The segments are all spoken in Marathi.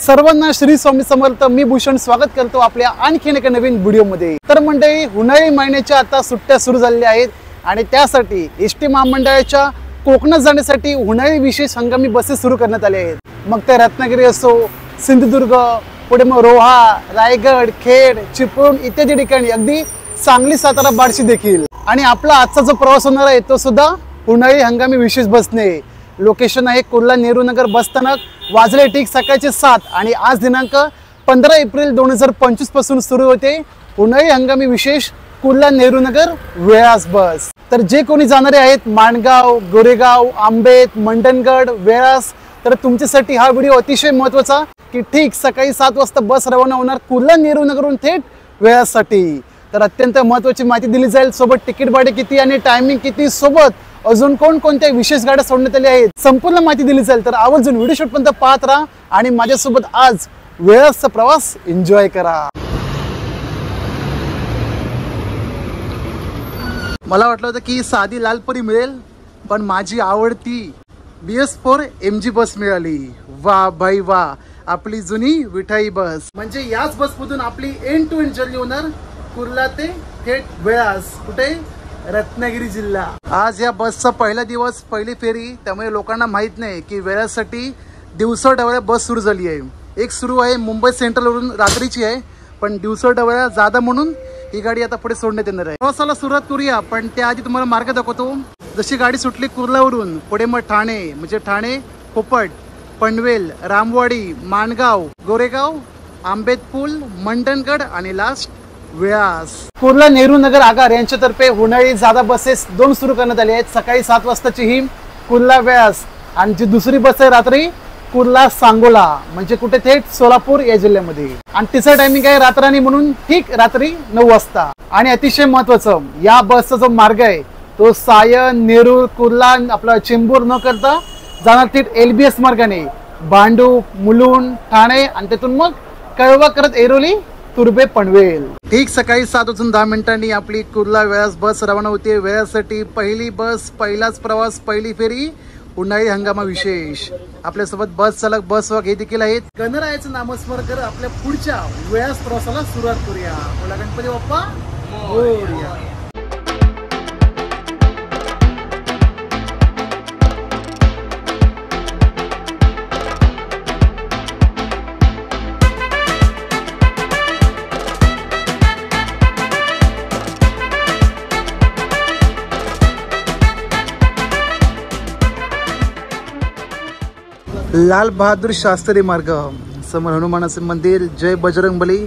सर्वांना श्री स्वामी समर्थ। मी भूषण स्वागत करतो आपल्या आणखीन एका नवीन व्हिडिओमध्ये। तर मंडळी, उन्हाळी महिन्याच्या आता सुट्ट्या सुरू झालेल्या आहेत आणि त्यासाठी एसटी महामंडळाच्या कोकणात जाण्यासाठी उन्हाळी विशेष हंगामी बसेस सुरू करण्यात आले आहेत। मग ते रत्नागिरी असो, सिंधुदुर्ग, पुढे मग रोहा, रायगड, खेड, चिपळूण इत्यादी ठिकाणी, अगदी सांगली, सातारा, बार्शी देखील। आणि आपला आजचा जो प्रवास होणार आहे तो सुद्धा उन्हाळी हंगामी विशेष बसने। लोकेशन आहे कुर्ला नेहरू नगर बस स्थानक। वाजले ठीक सकाळचे 7 आणि आज दिनांक 15 एप्रिल 2025 पासून सुरू होते उन्हाळी हंगामी विशेष कुर्ला नेहरू नगर वेळास बस। तर जे कोणी जाणारे आहेत माणगाव, गोरेगाव, आंबेत, मंडणगड, वेळास, तर तुमच्यासाठी हा व्हिडिओ अतिशय महत्त्वाचा की ठीक सकाळी 7 वाजता बस रवाना होणार कुर्ला नेहरू नगरहून थेट वेळासाठी। तर अत्यंत महत्त्वाची माहिती दिली जाईल, सोबत तिकीट भाडे किती आणि टायमिंग किती, सोबत अजून कोणकोणत्या विशेष गाड्या सोडण्यात आल्या आहेत, संपूर्ण माहिती दिली जाईल। तर आवर्जून व्हिडिओ शेवटपर्यंत पाहत राहा आणि माझ्यासोबत आज वेळाचा प्रवास एन्जॉय करा। मला वाटलं होतं की साधी लालपरी मिळेल, पण माझी आवडती BS4 MG बस मिळाली। वा भाई वा, आपली जुनी विठाई बस। म्हणजे याच बसमधून आपली एंड टू एंड जर्नी होणार कुर्ला ते थेट वेळास, कुठे रत्नागिरी जिल्हा। आज या बसचा पहिला दिवस, पहिली फेरी, त्यामुळे लोकांना माहित नाही की वेळासाठी दिवसाढवळ्या बस सुरू झाली आहे। एक सुरू आहे मुंबई सेंट्रलवरून, रात्रीची आहे, पण दिवसाढवळ्या जादा म्हणून ही गाडी आता पुढे सोडण्यात येणार आहे। प्रवासाला सुरुवात करूया, पण त्याआधी तुम्हाला मार्ग दाखवतो। जशी गाडी सुटली कुर्लावरून, पुढे मग ठाणे, म्हणजे ठाणे, कोपट, पनवेल, रामवाडी, माणगाव, गोरेगाव, आंबेतपूल, मंडणगड आणि लास्ट वेळास। कुर्ला नेहरू नगर आगार यांच्यातर्फे उन्हाळी जादा बसेस 2 सुरू करण्यात आले आहेत। सकाळी 7 वाजताची ही कुर्ला वेळास, आणि जी दुसरी बस आहे रात्री कुर्ला सांगोला, म्हणजे कुठे थेट सोलापूर या जिल्ह्यामध्ये। आणि तिचा टायमिंग आहे रात्रानी, म्हणून ठीक रात्री 9 वाजता। आणि अतिशय महत्वाचं, या बसचा जो मार्ग आहे तो सायन, नेरूळ, कुर्ला, आपला चेंबूर न करता जाणार थेट LBS मार्गाने भांडूप, मुलुंड, ठाणे आणि तिथून मग कळवा करत ऐरोली, तुर्भे, पनवेल। ठीक सकाळी 7:10 आपली कुर्ला वेळास बस रवाना होते वेळासाठी। पहिली बस, पहिलाच प्रवास, पहिली फेरी, उन्हाळी हंगामा विशेष। आपल्यासोबत बस चालक, बस वाहक हे देखील आहेत। गणरायाचं नामस्मरण कर आपल्या पुढच्या वेळास प्रवासाला सुरुवात करूया। बोला गणपती बाप्पा मोरया। लाल बहादूर शास्त्री मार्ग, समोर हनुमानाचे मंदिर, जय बजरंगबली।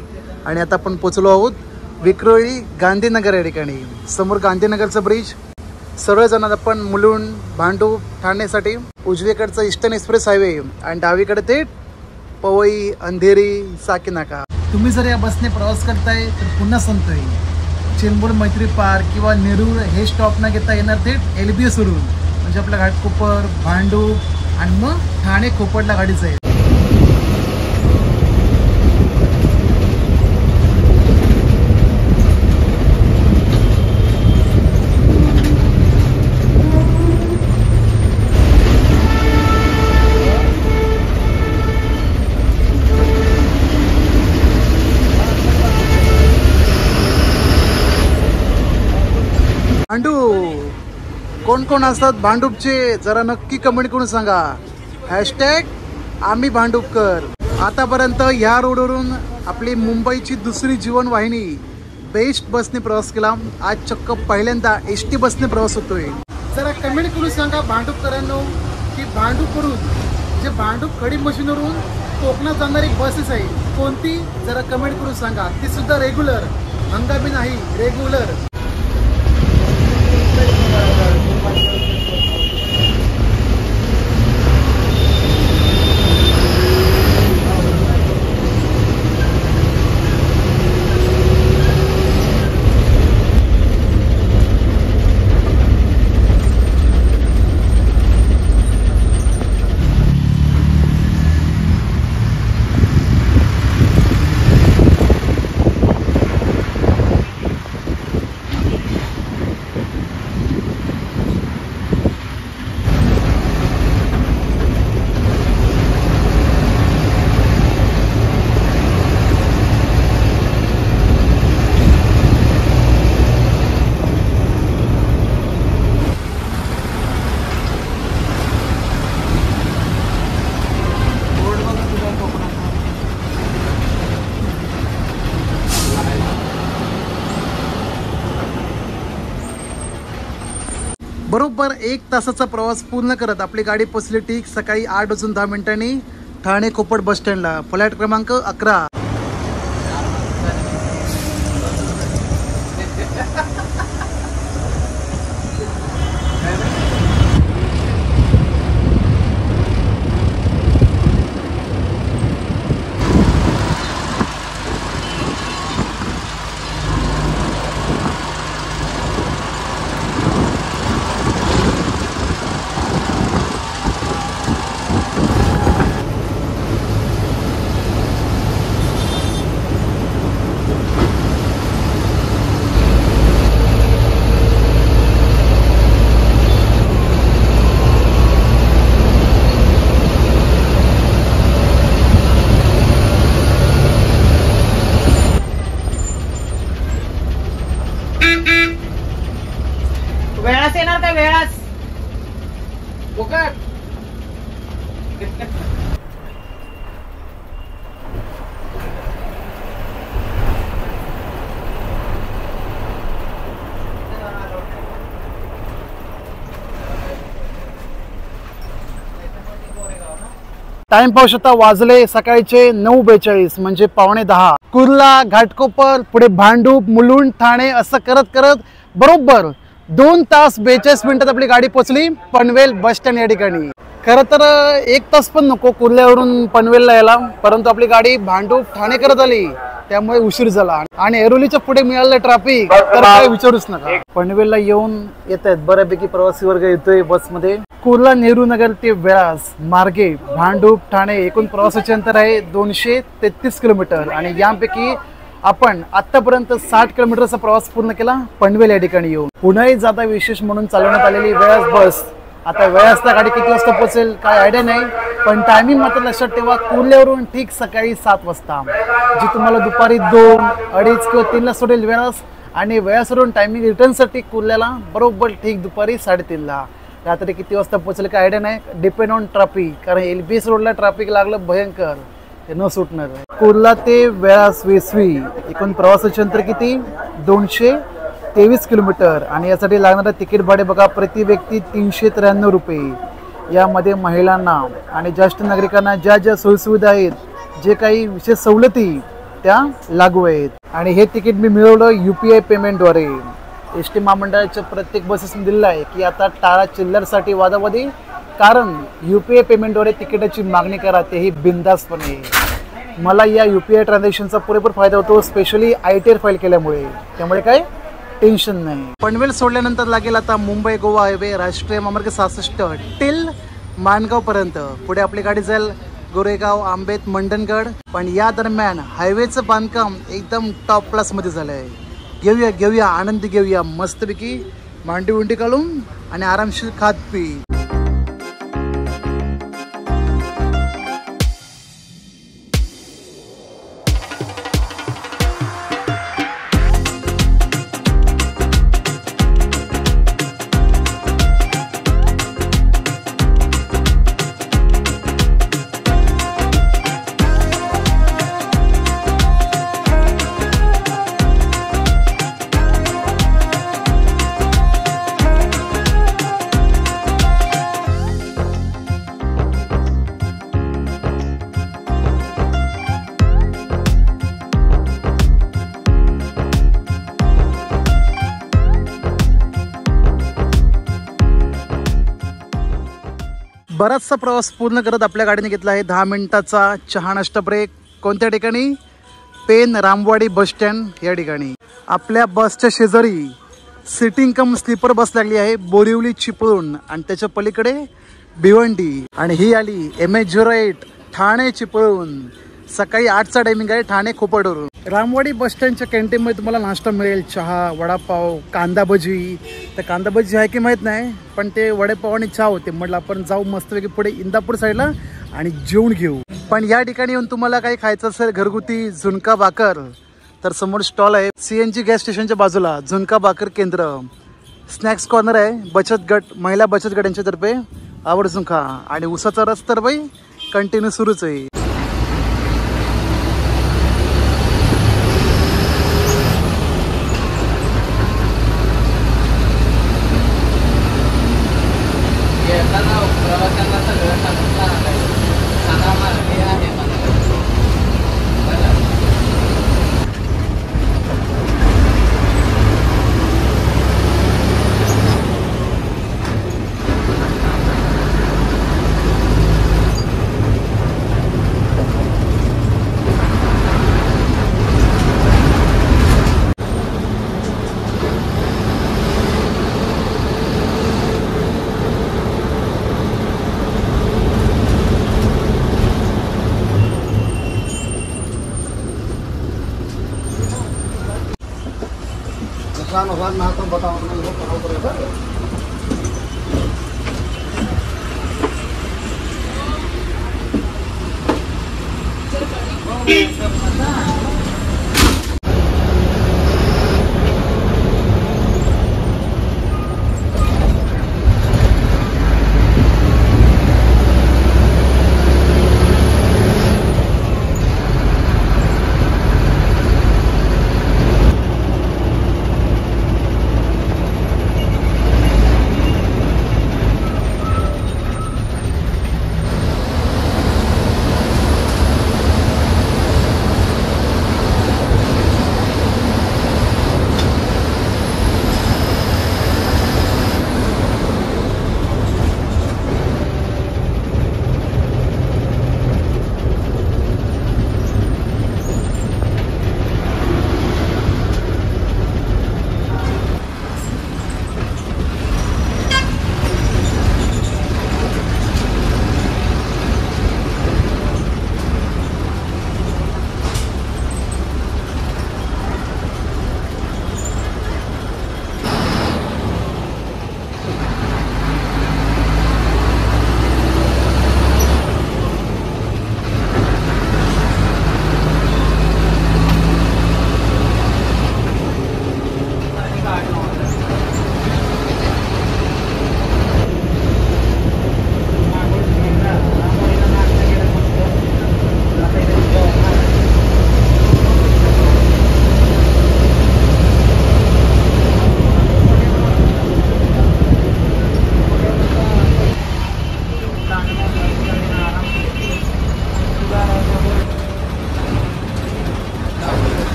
आणि आता आपण पोहोचलो आहोत विक्रोळी गांधीनगर या ठिकाणी। समोर गांधीनगरचा ब्रिज। सरळ जाणार आपण मुलुंड, भांडूप, ठाणेसाठी। उजवीकडचा ईस्टर्न एक्सप्रेस हायवे आणि डावीकडे थेट पवई, अंधेरी, साकीनाका। तुम्ही जर या बसने प्रवास करताय तर पुन्हा सांगतोय, चेंबूर, मैत्री पार्क किंवा नेरूळ हे स्टॉप न घेता येणार थेट LBS वरून, म्हणजे आपल्या घाटकोपर, भांडूप आणि मग ठाणे, कोपडला गाडी जाईल। भांडूप कोण कोण असतात भांडूपचे, जरा नक्की कमेंट करून सांगा। हॅशटॅग आम्ही भांडूपकर। आतापर्यंत ह्या रोडवरून आपली मुंबईची दुसरी जीवनवाहिनी बेस्ट बसने प्रवास केला। आज चक्क पहिल्यांदा ST बसने प्रवास होतोय। जरा कमेंट करून सांगा भांडूपकरांनो की भांडूपवरून, जे भांडूप खडी मशीनवरून कोकणात जाणारी बसेस आहे कोणती, जरा कमेंट करून सांगा। ती सुद्धा रेग्युलर, हंगामी नाही, रेग्युलर। बरोबर 1 तासाचा प्रवास पूर्ण करत आपली गाडी पोचली ठीक सकाळी 8:10 ठाणे कोपड बस स्टँडला, फ्लॅट क्रमांक 11. वेळास येणार काय वेळास टाइम पाहू शकता, वाजले सकाळचे 9:42 म्हणजे 9:45. कुर्ला, घाटकोपर, पुढे भांडूप, मुलुंड, ठाणे असं करत करत बरोबर 2 तास 42 मिनिटात आपली गाडी पोहोचली पनवेल बस स्टँड या ठिकाणी. खरं तर 1 तास पण नको कुर्ल्यावरून पनवेलला यायला, परंतु आपली गाडी भांडूप ठाणे करत आली त्यामुळे उशीर झाला. आणि एरोलीच्या पुढे मिळालं ट्रॅफिक तर काय विचारूच नका. पनवेलला येऊन येत आहेत बऱ्यापैकी प्रवासी वर्ग येतोय बसमध्ये. कुर्ला, नेहरू नगर ते वेळास मार्गे भांडूप ठाणे एकूण प्रवासाचे अंतर आहे 233 किलोमीटर. आणि यापैकी आपण आतापर्यंत 60 किलोमीटरचा प्रवास पूर्ण केला पनवेल या ठिकाणी येऊन. पुन्हाही जाता विशेष म्हणून चालवण्यात आलेली वेळास बस. आता वेळासला गाडी किती वाजता पोहोचेल काय आयडिया नाही, पण टायमिंग मात्र लक्षात ठेवा, कुर्ल्यावरून ठीक सकाळी 7 वाजता, जी तुम्हाला दुपारी 2, 2:30 किंवा 3ला सोडेल वेळास. आणि वेळासवरून टायमिंग रिटर्नसाठी कुर्ल्याला बरोबर ठीक दुपारी 3:30ला. रात्री किती वाजता पोहोचेल काय आयडिया नाही, डिपेंड ऑन ट्रॅफिक, कारण LBS रोडला ट्रॅफिक लागलं भयंकर, ते न सुटणार. कुर्ला ते वेळास वेसवी एकूण प्रवासाचे अंतर किती 223 किलोमीटर. आणि यासाठी लागणारं तिकीट भाडे बघा, प्रति व्यक्ती 393 रुपये. यामध्ये महिलांना आणि ज्येष्ठ नागरिकांना ज्या ज्या सोयीसुविधा आहेत, जे काही विशेष सवलती त्या लागू आहेत. आणि हे तिकीट मी मिळवलं UPI पेमेंटद्वारे. SD महामंडळाच्या प्रत्येक बसेसने दिलेलं आहे की आता टाळा चिल्लरसाठी वादावादी, कारण UPI पेमेंटद्वारे तिकिटाची मागणी करा, तेही बिनधास्तपणे. मला या UPI ट्रान्झॅक्शनचा पुरेपूर फायदा होतो, स्पेशली ITR फाईल केल्यामुळे, त्यामुळे काय टेन्शन नाही. पनवेल सोडल्यानंतर लागेल आता मुंबई गोवा हायवे राष्ट्रीय महामार्ग 66 टिल माणगाव पर्यंत. पुढे आपली गाडी जाईल गोरेगाव, आंबेत, मंडणगड. पण या दरम्यान हायवेचं बांधकाम एकदम टॉप क्लास मध्ये झालं आहे. घेऊया आनंद घेऊया मस्तपैकी, मांडी उंडी काढून आणि आरामशीर खात पी. बराचसा प्रवास पूर्ण करत आपल्या गाडीने घेतला आहे 10 मिनिटाचा चहा नाश्ता ब्रेक. कोणत्या ठिकाणी? पेन रामवाडी बस स्टँड या ठिकाणी. आपल्या बसच्या शेजारी सिटिंग कम स्लीपर बस लागली आहे बोरिवली चिपळूण, आणि त्याच्या पलीकडे भिवंडी. आणि ही आली MH08 ठाणे चिपळूण. सकाळी 8चा टायमिंग आहे ठाणे खोपडवरून. रामवाडी बस स्टँडच्या कॅन्टीनमध्ये तुम्हाला नाश्ता मिळेल, चहा, वडापाव, कांदा भजी. तर कांदा भजी आहे की माहीत नाही, पण ते वडेपाव आणि चहा होते. म्हटलं आपण जाऊ मस्तपैकी पुढे इंदापूर साईडला आणि जेवण घेऊ. पण या ठिकाणी येऊन तुम्हाला काही खायचं असेल घरगुती झुणका भाकर, तर समोर स्टॉल आहे CNG गॅस स्टेशनच्या बाजूला झुणका भाकर केंद्र. स्नॅक्स कॉर्नर आहे बचत गट, महिला बचत गट यांच्यातर्फे. आवर्जून खा. आणि उसाचा रस तर बाई कंटिन्यू सुरूच आहे. प्रवाशांना सगळं सांगितलं आहे. सांगा मला हे आहे मला बरं. ना तो बताओ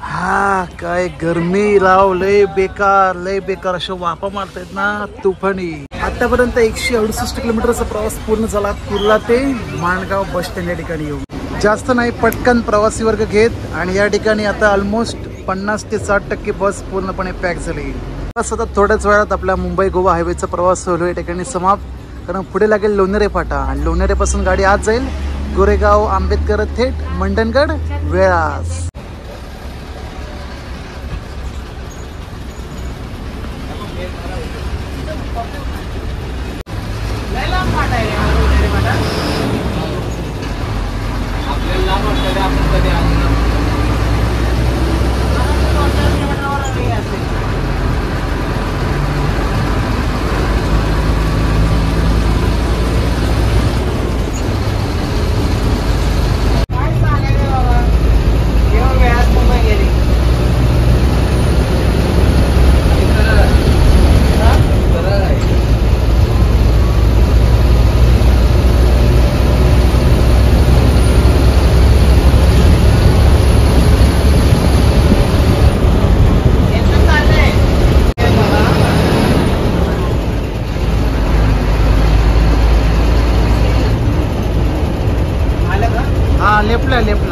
हा काय गरमी राव, लय बेकार अशा वापा मारतायत ना तुफानी. आतापर्यंत 168 किलोमीटरचा प्रवास पूर्ण झाला कुर्ला ते माणगाव बस स्टँड या ठिकाणी येऊन. जास्त नाही, पटकन प्रवासी वर्ग घेत आणि या ठिकाणी आता ऑलमोस्ट 50 ते 60% बस पूर्णपणे पॅक झाली. बस आता थोड्याच वेळात आपला मुंबई गोवा हायवेचा प्रवास होईल या ठिकाणी समाप्त. कारण पुढे लागेल लोणेरे फाटा आणि लोणेरेपासून गाडी आज जाईल गोरेगाव, आंबेडकर थेट मंडणगड, वेळास. लेपला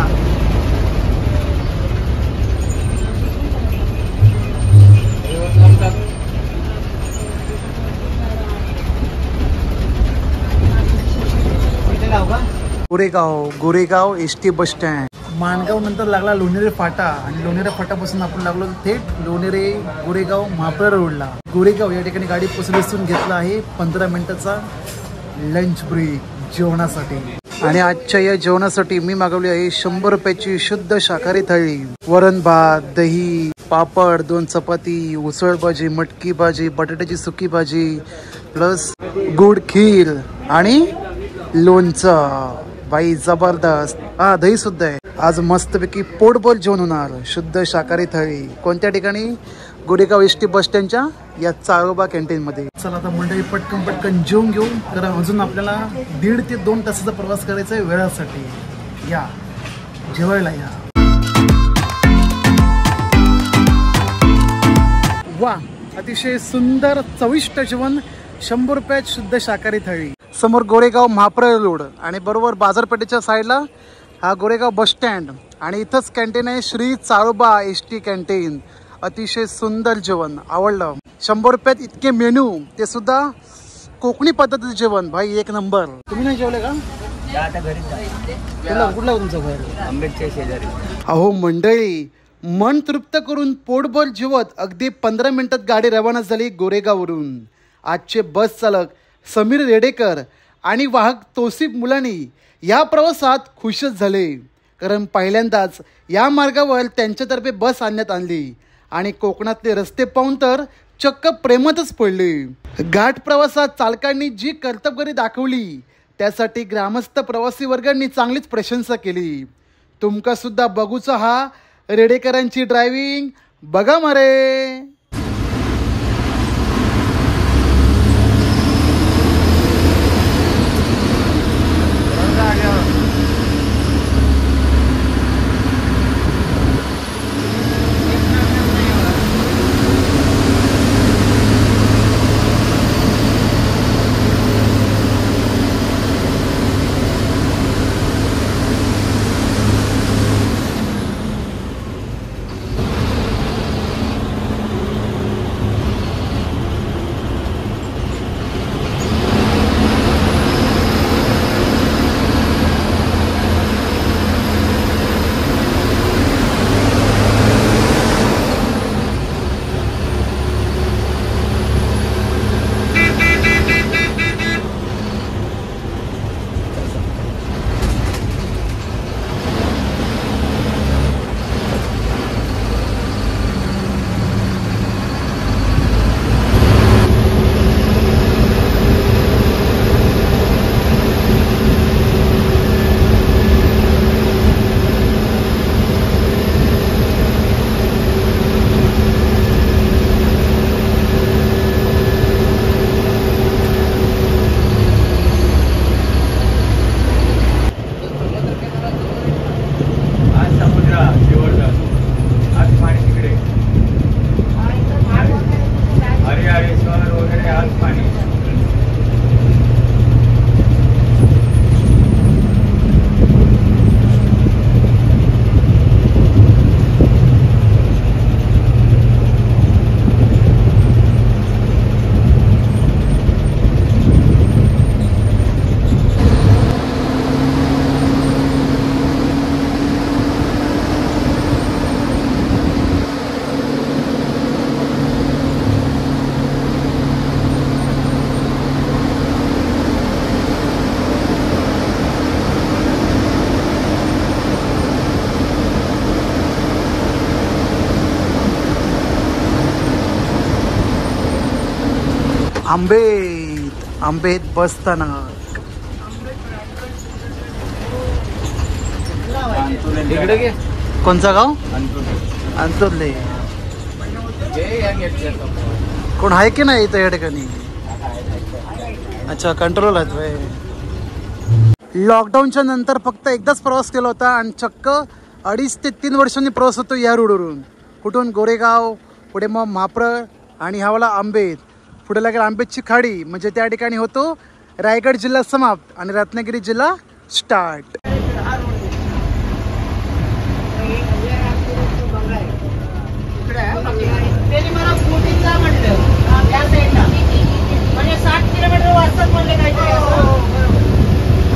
Goregaon ST bus stand. Mangaon नंतर लागला लोणेरे फाटा आणि लोणेरे फाटापासून आपण लागलो थेट लोणेरे गोरेगाव महापौर रोडला. गोरेगाव या ठिकाणी गाडी पोचून घेतला आहे 15 मिनिटाचा लंच ब्रेक जेवणासाठी. आणि आजच्या या जेवणासाठी मी मागवली आहे 100 रुपयाची शुद्ध शाकाहारी थाळी. वरण भात, दही, पापड, 2 चपाती, उसळ भाजी, मटकी भाजी, बटाट्याची सुकी भाजी प्लस गुड खीर आणि लोणचं. बाई जबरदस्त. हा दही सुद्धा आहे. आज मस्तपैकी पोटभर जेवण होणार. शुद्ध शाकाहारी थाळी कोणत्या ठिकाणी? गोरेगाव एसटी बस स्टँडच्या या चाळोबा कॅन्टीनमध्ये. चला आता मंडळी पटकन जेवून घेऊ, कारण अजून आपल्याला 1.5 ते 2 तासाचा प्रवास करायचा आहे वेळासाठी. या जेवायला या. वा, अतिशय सुंदर चविष्ट जेवण, 100 रुपयात शुद्ध शाकाहारी थाळी. समोर गोरेगाव महाप्रळ रोड आणि बरोबर बाजारपेठेच्या साईडला हा गोरेगाव बस स्टँड आणि इथंच कॅन्टीन आहे श्री चाळोबा एसटी कॅन्टीन. अतिशय सुंदर जेवण, आवडलं. 100 रुपयात इतके मेनू, ते सुद्धा कोकणी पद्धतीचं जेवण. भाई एक नंबर. तुम्ही नाही जेवले का? कुठला तुमचं घर? आंबेडच्या शेजारी. अहो मंडळी, मन तृप्त करून पोटभर जेवत अगदी 15 मिनिटात गाडी रवाना झाली गोरेगाववरून. आजचे बस चालक समीर रेडेकर आणि वाहक तौसिफ मुलानी या प्रवासात खुशच झाले, कारण पहिल्यांदाच या मार्गावर त्यांच्यातर्फे बस आणण्यात आणली आणि कोकणातले रस्ते पाहून तर चक्क प्रेमातच पडले. घाट प्रवासात चालकांनी जी कर्तबगारी दाखवली त्यासाठी ग्रामस्थ प्रवासी वर्गांनी चांगलीच प्रशंसा केली. तुमका सुद्धा बघूचा हा रेडेकरांची ड्रायव्हिंग, बघा मारे. आंबेत बसताना कोणचा गाव? अंतुर्ले. कोण आहे की नाही इथं या ठिकाणी? अच्छा, कंट्रोल आहेत. लॉकडाऊनच्या नंतर फक्त एकदाच प्रवास केला होता आणि चक्क 2.5 ते 3 वर्षांनी प्रवास होतो या रोडवरून. कुठून? गोरेगाव, पुढे मग महाप्रळ आणि हावाला आंबेत. पुढे लागेल आंबेतची खाडी, म्हणजे त्या ठिकाणी होतो रायगड जिल्हा समाप्त आणि रत्नागिरी जिल्हा स्टार्ट. म्हणजे 60 किलोमीटर वाजतात म्हणले काहीतरी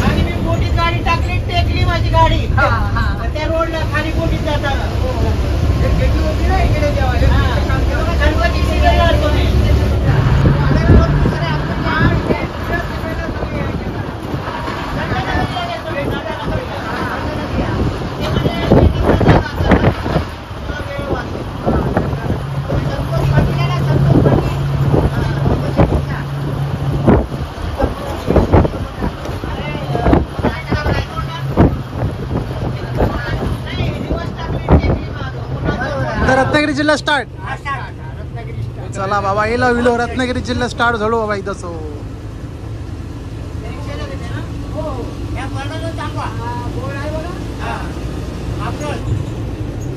आणि मी बोटीत गाडी टाकली, टेकली माझी गाडी त्या रोडला खाली बोटीत जाताना. गणपती सिरियल आलतो मी. रत्नागिरी जिल्हा स्टार्ट. चला बाबा येलो विलो रत्नागिरी जिल्हा स्टार्ट झालो बाबा इथं सो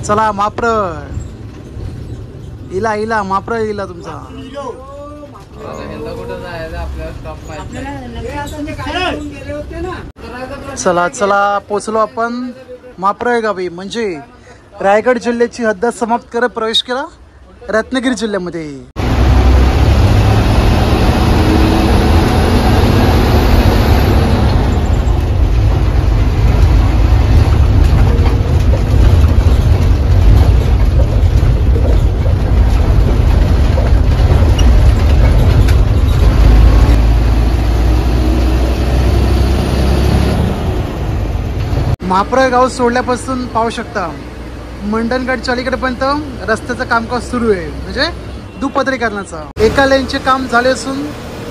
चला माप्र इला इला माप्र इला तुमचा कुठं जायचं आपल्याला स्टॉप माहिती. चला चला पोचलो आपण माप्र गावी म्हणजे रायगड जिल्ह्याची हद्द समाप्त करत प्रवेश केला रत्नागिरी जिल्ह्यामध्ये. महाप्रळ गाव सोडल्यापासून पाहू शकता मंडणगडच्या अलीकडेपर्यंत रस्त्याचं कामकाज सुरू आहे म्हणजे दुपदरीकरणाचं. एका लेनचे काम झाले असून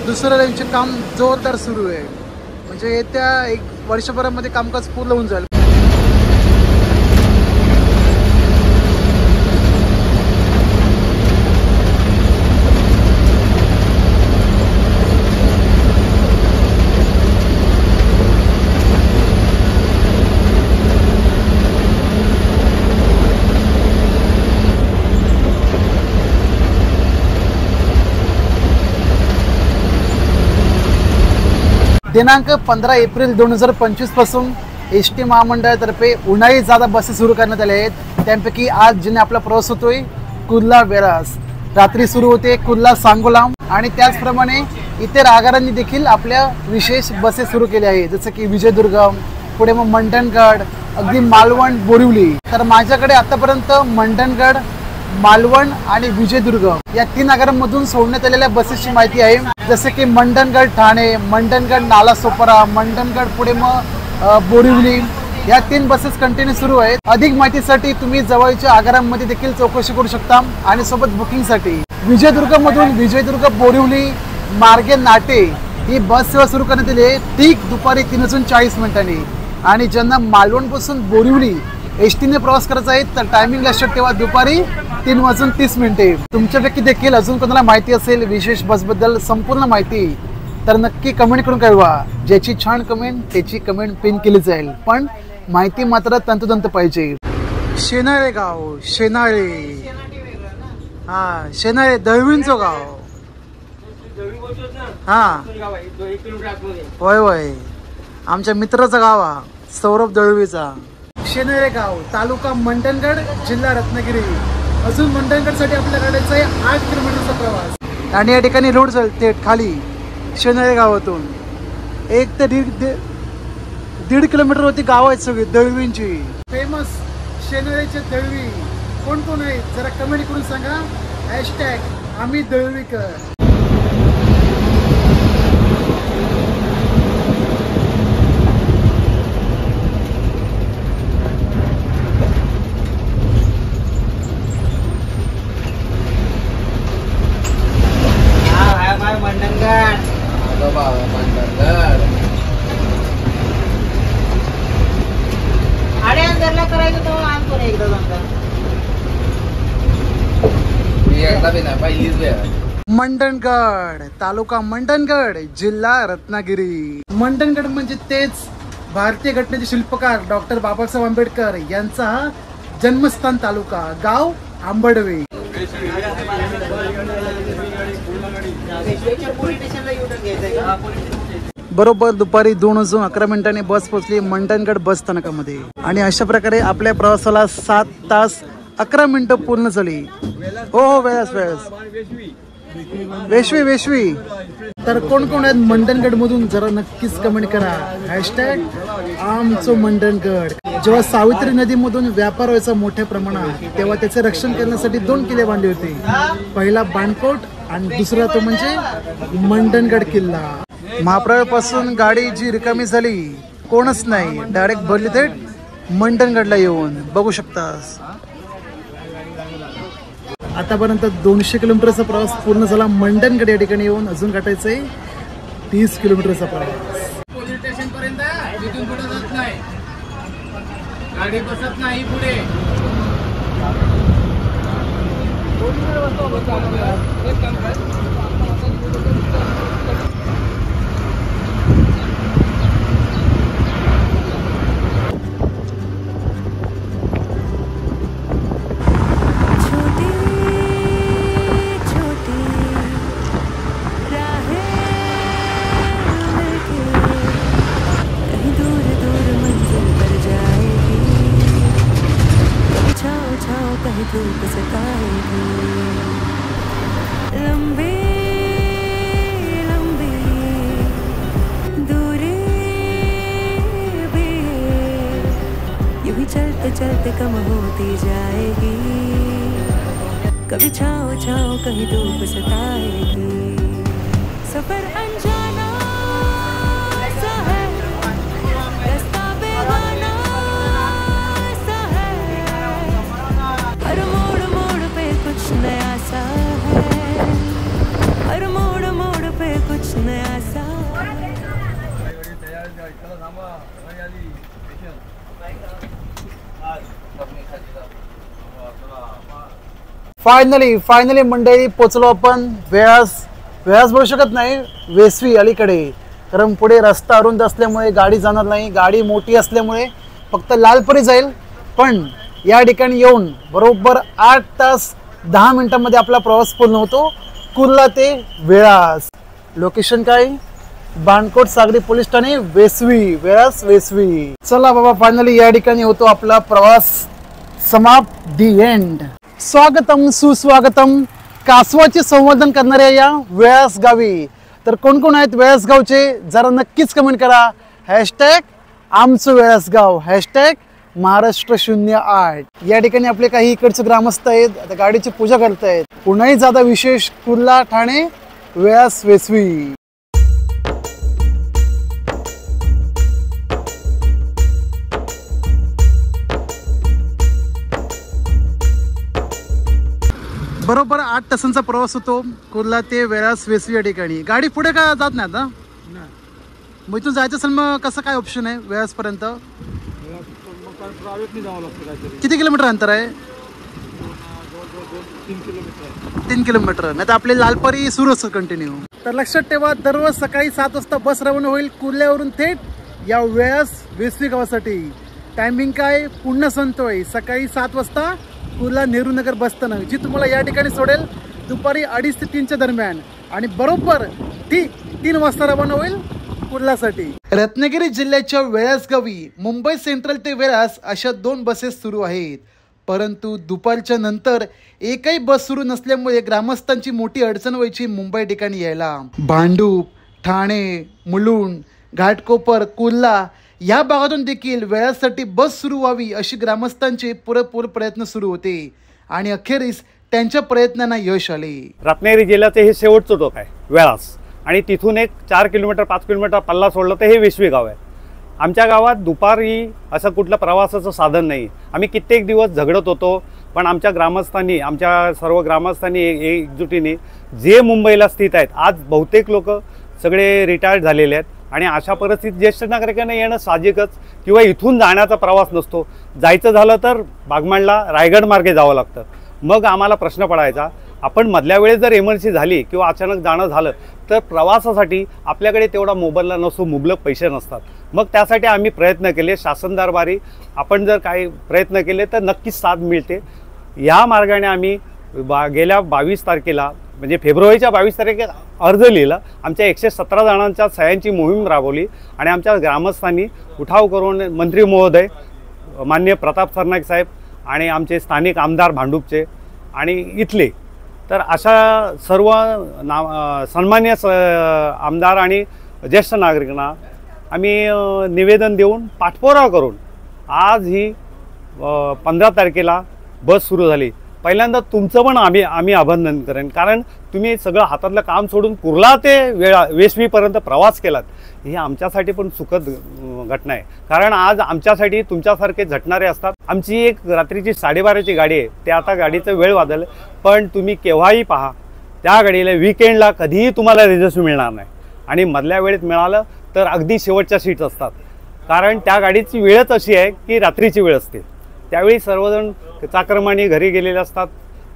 दुसऱ्या लेनचे काम जोरदार सुरू आहे म्हणजे येत्या 1 वर्षभरामध्ये कामकाज पूर्ण होऊन जाईल. दिनांक 15 एप्रिल 2025 पासून एस.टी. महामंडळातर्फे उन्हाळी जादा बसेस सुरू करण्यात आल्या आहेत. त्यापैकी आज जिने आपला प्रवास होतोय कुर्ला वेरास, रात्री सुरू होते कुर्ला सांगोला आणि त्याचप्रमाणे इतर आगारांनी देखील आपल्या विशेष बसेस सुरू केल्या आहेत जसं की विजयदुर्ग, पुढे मग मंडणगड, अगदी मालवण, बोरिवली. तर माझ्याकडे आतापर्यंत मंडणगड, मालवण आणि विजयदुर्ग या 3 नगरांमधून सोडण्यात आलेल्या बसेसची माहिती आहे. जसे की मंडणगड ठाणे, मंडणगड नालासोपारा, मंडणगड पुढे मग बोरिवली या 3 बसेस कंटिन्यू सुरू आहेत. अधिक माहितीसाठी तुम्ही जवळच्या आगारांमध्ये देखील चौकशी करू शकता आणि सोबत बुकिंगसाठी विजयदुर्ग मधून विजयदुर्ग बोरिवली मार्गे नाटे ही बस सेवा सुरू करण्यात आली आहे ठीक दुपारी 3:40 आणि ज्यांना मालवण पासून बोरिवली एसटीने प्रवास करायचा आहे तर टायमिंग लक्षात ठेवा दुपारी 3:30. तुमच्यापैकी देखील अजून कोणाला माहिती असेल विशेष बसबद्दल संपूर्ण माहिती तर नक्की कमेंट करून कळवा. ज्याची छान कमेंट त्याची कमेंट पिन केली जाईल पण माहिती मात्र तंतोतंत पाहिजे. शेनाळे गाव, शेनाळे, हा शेनाळे दळवींचं गाव. हा होय होय आमच्या मित्राचं गाव हा सौरभ दळवीचा. शेनाळे गाव, तालुका मंडणगड, जिल्हा रत्नागिरी. अजून मंडणगडसाठी आपल्या गाड्याचा आहे 8 किलोमीटरचा प्रवास आणि या ठिकाणी रोड चालते थेट खाली शेनाळे गावातून 1 ते 1.5 किलोमीटरवरती गाव आहेत सगळी दळवींची. फेमस शेनाळेचे दळवी कोण कोण आहेत जरा कमेंट करून सांगा. हॅशटॅग आम्ही दळवीकर. मंडणगड, तालुका मंडणगड, जिल्हा रत्नागिरी. मंडणगड म्हणजे तेच भारतीय घटनेचे शिल्पकार डॉक्टर बाबासाहेब आंबेडकर यांचा जन्मस्थान तालुका. गाव आंबडवे. बरोबर दुपारी 2:11 बस पोहोचली मंडणगड बस स्थानकामध्ये आणि अशा प्रकारे आपल्या प्रवासाला 7 तास 11 मिनिटं पूर्ण झाली. हो वेळस वेशवी. तर कोण कोण आहेत मंडणगड मधून जरा नक्कीच कमेंट करा. हॅशटॅग आमचो मंडणगड. जेव्हा सावित्री नदीमधून व्यापार व्हायचा मोठ्या प्रमाणात तेव्हा त्याचे रक्षण करण्यासाठी 2 किल्ले बांधले होते. पहिला बाणकोट आणि दुसरा तो म्हणजे मंडणगड किल्ला. महाप्रळ पासून गाडी जी रिकामी झाली कोणच नाही डायरेक्ट भरली थेट मंडणगडला येऊन बघू शकतास. आतापर्यंत 200 किलोमीटरचा प्रवास पूर्ण झाला. मंडणगड या ठिकाणी येऊन अजून गाठायचंय 30 किलोमीटरचा प्रवास. पोलीस स्टेशन पर्यंत तिथून पुढे जात नाही गाडी बसत नाही पुढे. बढ़ती जाएगी, कभी छाँव छाँव कहीं धूप सताएगी, सफर अनजाना सा है, रास्ता बेगाना सा है, हर मोड़ मोड़ पे कुछ नया सा है, हर मोड़ मोड़ पे कुछ नया सा। फायनली मंडळी पोचलो आपण वेळास बोलू शकत नाही, वेसवी अलीकडे, कारण पुढे रस्ता अरुंद असल्यामुळे गाडी जाणार नाही, गाडी मोठी असल्यामुळे फक्त लालपरी जाईल. पण या ठिकाणी येऊन बरोबर 8 तास 10 मिनिटांमध्ये आपला प्रवास पूर्ण होतो, कुर्ला ते वेळास. लोकेशन काय? बाणकोट सागरी पोलीस ठाणे, वेसवी, वेळास वेसवी. चला बाबा, फायनली या ठिकाणी होतो आपला प्रवास समाप्त, दी एंड. स्वागतम सुस्वागतम कासवाचे संवर्धन करणाऱ्या या वेळास गावी. तर कोण कोण आहेत वेळास गावचे जरा नक्कीच कमेंट करा. हॅशटॅग आमचं वेळास गाव, हॅशटॅग महाराष्ट्र 08. या ठिकाणी आपले काही इकडचे ग्रामस्थ आहेत, आता गाडीची पूजा करतायत. पुन्हाही ज्यादा विशेष कुर्ला ठाणे वेळास वेसवी. बरोबर 8 तासांचा प्रवास होतो कुर्ला ते वेळास वेसवी या ठिकाणी. गाडी पुढे का जात नाही आता? मग इथून जायचं असेल मग कसं काय ऑप्शन आहे वेळासपर्यंत? किती किलोमीटर अंतर आहे? 3 किलोमीटर. नाही तर आपली लालपरी सुरू असतं कंटिन्यू. तर लक्षात ठेवा, दररोज सकाळी 7 वाजता बस रवाना होईल कुर्ल्यावरून थेट या वेळास वेसवी गावासाठी. टायमिंग काय? पुन्हा सांगतोय, सकाळी 7 वाजता कुर्ला नेहरू नगर बसताना, जी तुम्हाला या ठिकाणी सोडेल दुपारी 2:30 ते 3च्या दरम्यान, आणि बरोबर ठीक 3 वाजता रवाना होईल कुर्लासाठी. रत्नागिरी जिल्ह्याच्या वेळास गावी मुंबई सेंट्रल ते वेळास अशा 2 बसेस सुरू आहेत. परंतु दुपारच्या नंतर एकही बस सुरू नसल्यामुळे ग्रामस्थांची मोठी अडचण व्हायची मुंबई ठिकाणी यायला. भांडूप, ठाणे, मुलुंड, घाटकोपर, कुर्ला या भागातून देखील वेळासाठी बस सुरू व्हावी अशी ग्रामस्थांचे पुरेपूर प्रयत्न सुरू होते, आणि अखेरीस त्यांच्या प्रयत्नांना यश आले. रत्नागिरी जिल्ह्याचे हे शेवटचं टोक आहे वेळास, आणि तिथून एक 4 किलोमीटर 5 किलोमीटर पल्ला सोडलं तर हे वेसवी गाव आहे. आमच्या गावात दुपारी असं कुठलं प्रवासाचं साधन नाही. आम्ही कित्येक दिवस झगडत होतो, पण आमच्या ग्रामस्थांनी, आमच्या सर्व ग्रामस्थांनी एकजुटीने जे मुंबईला स्थित आहेत, आज बहुतेक लोक सगळे रिटायर्ड झालेले आहेत, आणि अशा परिस्थितीत ज्येष्ठ नागरिकांना येणं साहजिकच, किंवा इथून जाण्याचा प्रवास नसतो. जायचं झालं तर बागमाणला रायगड मार्गे जावं लागतं. मग आम्हाला प्रश्न पडायचा, आपण मधल्या वेळेस जर इमर्जन्सी झाली किंवा अचानक जाणं झालं तर प्रवासासाठी आपल्याकडे तेवढा मोबदला नसतो, मुबलक पैसे नसतात. मग त्यासाठी आम्ही प्रयत्न केले, शासन दरबारी आपण जर काही प्रयत्न केले तर नक्कीच साथ मिळते. या मार्गाने आम्ही गेल्या 22 तारखेला, म्हणजे फेब्रुवारीच्या 22 तारखेला अर्ज लिहिला. आमच्या 117 जणांच्या सह्यांची मोहीम राबवली, आणि आमच्या ग्रामस्थांनी उठाव करून मंत्री महोदय माननीय प्रताप सरनाईक साहेब आणि आमचे स्थानिक आमदार भांडूपचे आणि इथले, तर अशा सर्व सन्मान्य आमदार आणि ज्येष्ठ नागरिकांना आम्ही निवेदन देऊन पाठपुरावा करून आज ही 15 तारखेला बस सुरू झाली. पहिल्यांदा तुमचं पण आम्ही अभिनंदन करेन, कारण तुम्ही सगळं हातातलं काम सोडून कुर्ला ते वेसवीपर्यंत प्रवास केलात. ही आमच्यासाठी पण सुखद घटना आहे, कारण आज आमच्यासाठी तुमच्यासारखे झटणारे असतात. आमची एक रात्रीची 12:30ची गाडी आहे, ते आता गाडीचं वेळ वादळ, पण तुम्ही केव्हाही पहा त्या गाडीला विकेंडला कधीही तुम्हाला रिझर्वेशन मिळणार नाही, आणि मधल्या वेळेत मिळालं तर अगदी शेवटच्या सीट असतात, कारण त्या गाडीची वेळच अशी आहे की रात्रीची वेळ असते. त्यावेळी सर्वजण चाकरमानी घरी गेलेले असतात,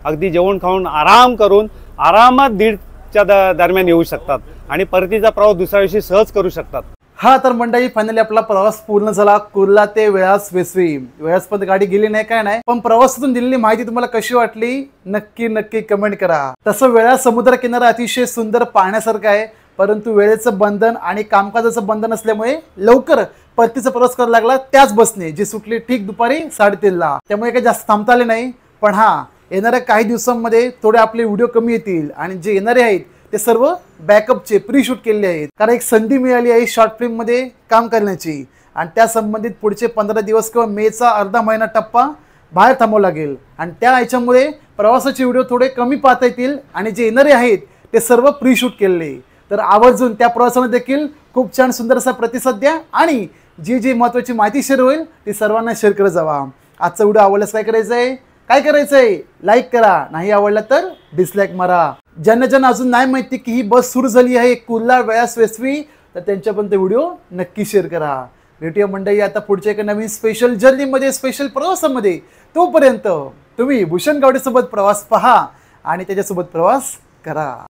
अगदी जेवण खाऊन आराम करून आरामात 1:30च्या दरम्यान येऊ शकतात, आणि परतीचा प्रवास दुसऱ्या दिवशी सहज करू शकतात. हा तर मंडळी, फायनली आपला प्रवास पूर्ण झाला कुर्ला ते वेळास वेसवी. वेळासपर्यंत गाडी गेली नाही काय नाही, पण प्रवासातून दिलेली माहिती तुम्हाला कशी वाटली नक्की कमेंट करा. तसं वेळास समुद्र किनारा अतिशय सुंदर पाहण्यासारखं आहे, परंतु वेळेचं बंधन आणि कामकाजाचं बंधन असल्यामुळे लवकर परतीचा प्रवास करायला लागला त्याच बसने, जी सुटली ठीक दुपारी 3:30ला. त्यामुळे काही जास्त थांबता आले नाही. पण हा, येणाऱ्या काही दिवसांमध्ये थोडे आपले व्हिडिओ कमी येतील, आणि जे येणारे आहेत ते सर्व बॅकअपचे प्री शूट केलेले आहेत, कारण एक संधी मिळाली आहे शॉर्ट फिल्म मध्ये काम करण्याची, आणि त्या संबंधित पुढचे 15 दिवस किंवा मेचा अर्धा महिना टप्पा बाहेर थांबावं लागेल आणि त्या ह्याच्यामुळे प्रवासाचे व्हिडिओ थोडे कमी पाहता येतील आणि जे येणारे आहेत ते सर्व प्री शूट केलेले. तर आवर्जून त्या प्रवासामध्ये देखील खूप छान सुंदर असा प्रतिसाद द्या आणि जी जी महत्त्वाची माहिती शेअर होईल ती सर्वांना शेअर करत जावा. आजचा व्हिडिओ आवडल्यास काय करायचं आहे लाईक करा, नाही आवडला तर डिसलाईक मारा. ज्यांना अजून नाही माहिती की ही बस सुरू झाली आहे कुर्ला वेळास वेसवी, तर त्यांच्यापर्यंत व्हिडिओ नक्की शेअर करा. भेटूया मंडळी आता पुढच्या एका नवीन स्पेशल जर्नीमध्ये, स्पेशल प्रवासामध्ये. तोपर्यंत तुम्ही भूषण गावडेसोबत प्रवास पहा आणि त्याच्यासोबत प्रवास करा.